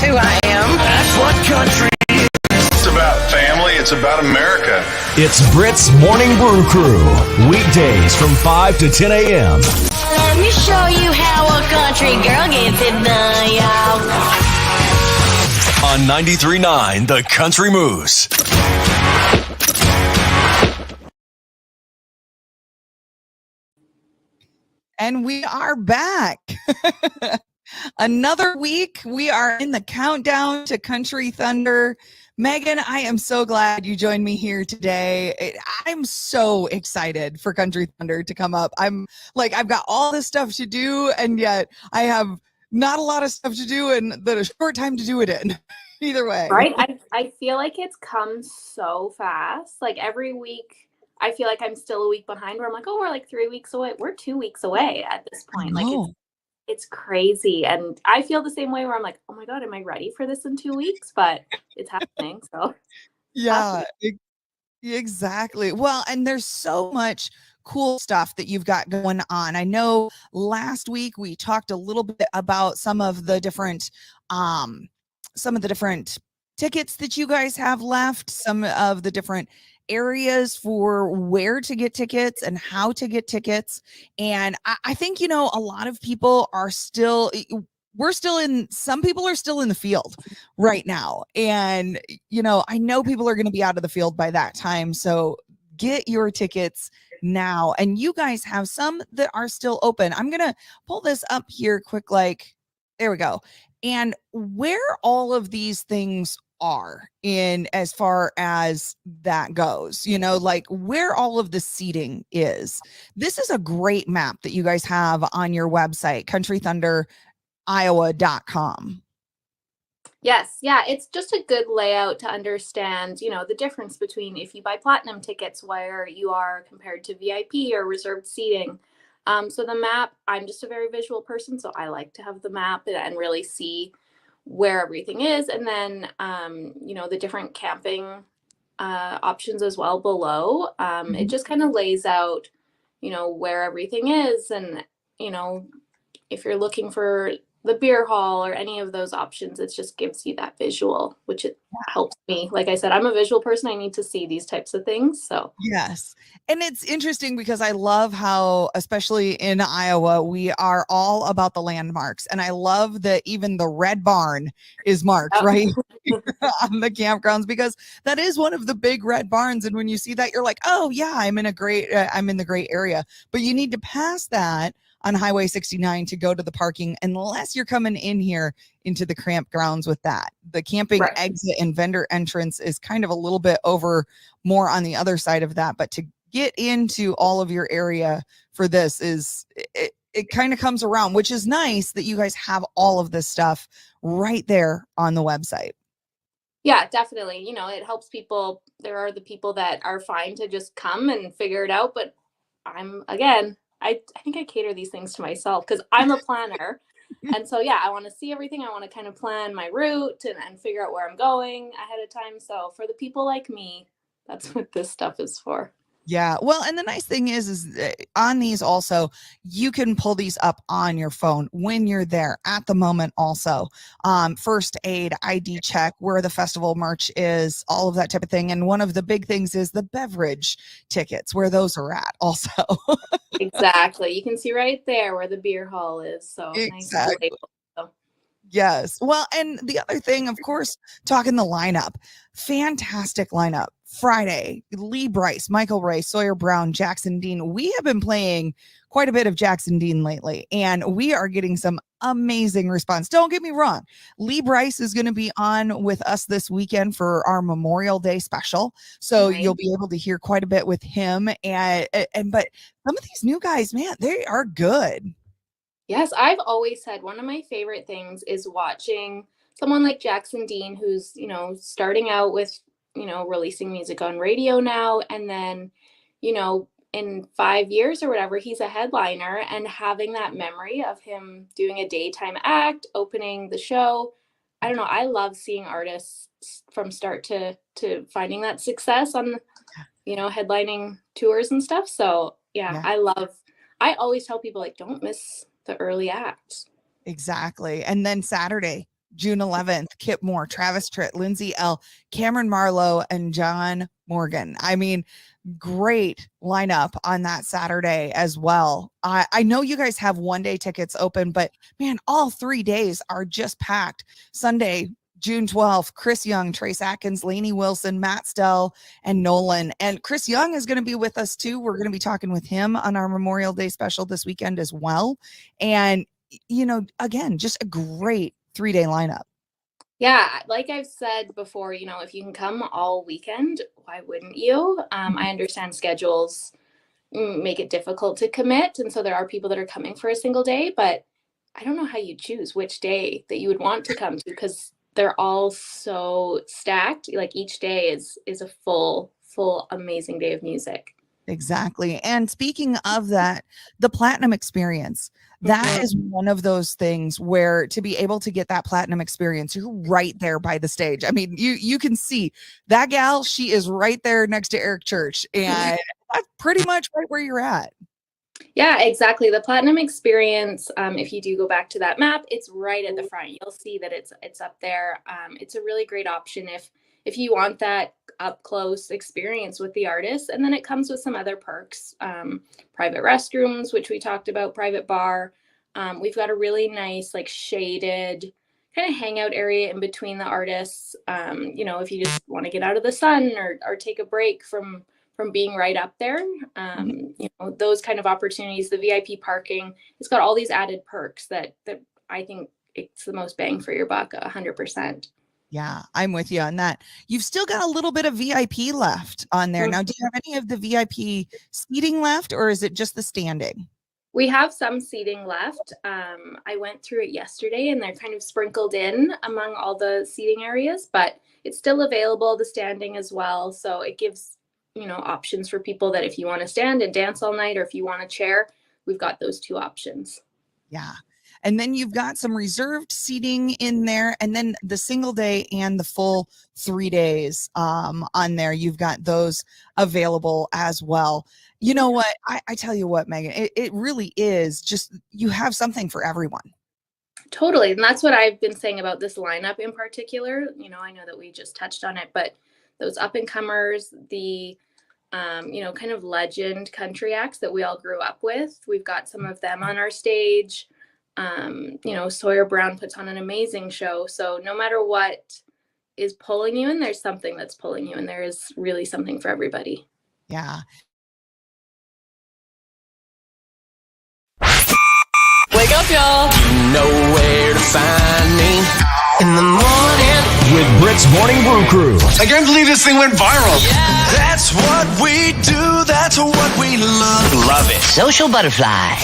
who I am. That's what country is. It's about family. It's about America. It's Brit's Morning Brew Crew. Weekdays from 5 to 10 a.m. Let me show you how a country girl gets it done, y'all. On 93.9 The Country Moose. And we are back. Another week. We are in the countdown to Country Thunder. Megan, I am so glad you joined me here today. I'm so excited for Country Thunder to come up. I'm like, I've got all this stuff to do, and yet I have not a lot of stuff to do and a short time to do it in. Either way. Right? I feel like it's come so fast. Like every week, I feel like I'm still a week behind where I'm like, oh, we're like 3 weeks away. We're 2 weeks away at this point. Like it's crazy. And I feel the same way where I'm like, oh my God, am I ready for this in 2 weeks? But it's happening. So yeah, exactly. Well, and there's so much cool stuff that you've got going on. I know last week we talked a little bit about some of the different tickets that you guys have left, some of the different areas for where to get tickets and how to get tickets. And I think, a lot of people are some people are still in the field right now. And, I know people are going to be out of the field by that time. So get your tickets now. And you guys have some that are still open. I'm going to pull this up here quick. There we go. And where all of these things are in as far as that goes, where all of the seating is. This is a great map that you guys have on your website, countrythunderiowa.com. yes. Yeah. It's just a good layout to understand, the difference between if you buy platinum tickets, where you are compared to VIP or reserved seating. So the map, I'm just a very visual person, so I like to have the map and really see where everything is. And then, the different camping options as well below. It just kind of lays out, where everything is. And, if you're looking for the beer hall or any of those options, it just gives you that visual, which it helps me. Like I said, I'm a visual person. I need to see these types of things. So yes. And it's interesting because I love how, especially in Iowa, we are all about the landmarks. And I love that even the Red Barn is marked right on the campgrounds, because that is one of the big red barns. And when you see that, you're like, oh yeah, I'm in the great area. But you need to pass that on Highway 69 to go to the parking, unless you're coming in here into the campgrounds with that. The camping exit and vendor entrance is kind of a little bit over more on the other side of that. But to get into all of your area for this it kind of comes around, which is nice that you guys have all of this stuff right there on the website. Yeah, definitely. It helps people. There are the people that are fine to just come and figure it out. But I think I cater these things to myself because I'm a planner. And so, I want to see everything. I want to kind of plan my route and figure out where I'm going ahead of time. So for the people like me, that's what this stuff is for. Yeah. Well, and the nice thing is on these also, you can pull these up on your phone when you're there at the moment also. First aid, ID check, where the festival merch is, all of that type of thing. And one of the big things is the beverage tickets, where those are at also. Exactly. You can see right there where the beer hall is. So exactly. Nice. Yes. Well, and the other thing, of course, talking the lineup, fantastic lineup. Friday, Lee Brice, Michael Ray, Sawyer Brown, Jackson Dean. We have been playing quite a bit of Jackson Dean lately, and we are getting some amazing response. Don't get me wrong. Lee Brice is going to be on with us this weekend for our Memorial Day special. So you'll be able to hear quite a bit with him. But some of these new guys, man, they are good. Yes, I've always said one of my favorite things is watching someone like Jackson Dean, who's, starting out with, releasing music on radio now. And then, in 5 years or whatever, he's a headliner, and having that memory of him doing a daytime act, opening the show. I don't know. I love seeing artists from start to finding that success on, headlining tours and stuff. So I always tell people, don't miss the early acts. Exactly. And then Saturday, June 11th, Kip Moore, Travis Tritt, Lindsay L., Cameron Marlowe, and John Morgan. I mean, great lineup on that Saturday as well. I know you guys have one-day tickets open, but man, all 3 days are just packed. Sunday, June 12th, Chris Young, Trace Atkins, Lainey Wilson, Matt Stell, and Nolan. And Chris Young is going to be with us too. We're going to be talking with him on our Memorial Day special this weekend as well. And, you know, again, just a great 3-day lineup. Yeah, like I've said before, you know, if you can come all weekend, why wouldn't you? I understand schedules make it difficult to commit. And so there are people that are coming for a single day, but I don't know how you choose which day that you would want to come to, because they're all so stacked. Like each day is a full amazing day of music. Exactly. And speaking of that, the Platinum Experience, that is one of those things where to be able to get that Platinum Experience, you're right there by the stage. I mean, you can see that gal, she is right there next to Eric Church, and that's pretty much right where you're at. Yeah, exactly. The Platinum Experience, if you do go back to that map, it's right at the front. You'll see that it's up there. It's a really great option if you want that up close experience with the artists. And then it comes with some other perks, private restrooms, which we talked about, private bar. We've got a really nice, like, shaded kind of hangout area in between the artists. You know, if you just want to get out of the sun or take a break from being right up there, you know, those kind of opportunities. The VIP parking, it's got all these added perks that I think it's the most bang for your buck, 100%. Yeah, I'm with you on that. You've still got a little bit of VIP left on there. Now, do you have any of the VIP seating left, or is it just the standing? We have some seating left. I went through it yesterday, and they're kind of sprinkled in among all the seating areas, but it's still available, the standing as well. So it gives, you know, options for people that if you want to stand and dance all night, or if you want a chair, we've got those two options. Yeah. And then you've got some reserved seating in there, and then the single day and the full 3 days on there. You've got those available as well. You know what? I tell you what, Megan, it really is just, you have something for everyone. Totally. And that's what I've been saying about this lineup in particular. You know, I know that we just touched on it, but those up and comers, the you know, kind of legend country acts that we all grew up with, we've got some of them on our stage. You know, Sawyer Brown puts on an amazing show. So no matter what is pulling you in, there's something that's pulling you in. There is really something for everybody. Yeah. Wake up, y'all. You know where to find me in the morning with Brit's Morning Brew Crew. I can't believe this thing went viral. That's what we do. That's what we love. Love it. Social butterfly.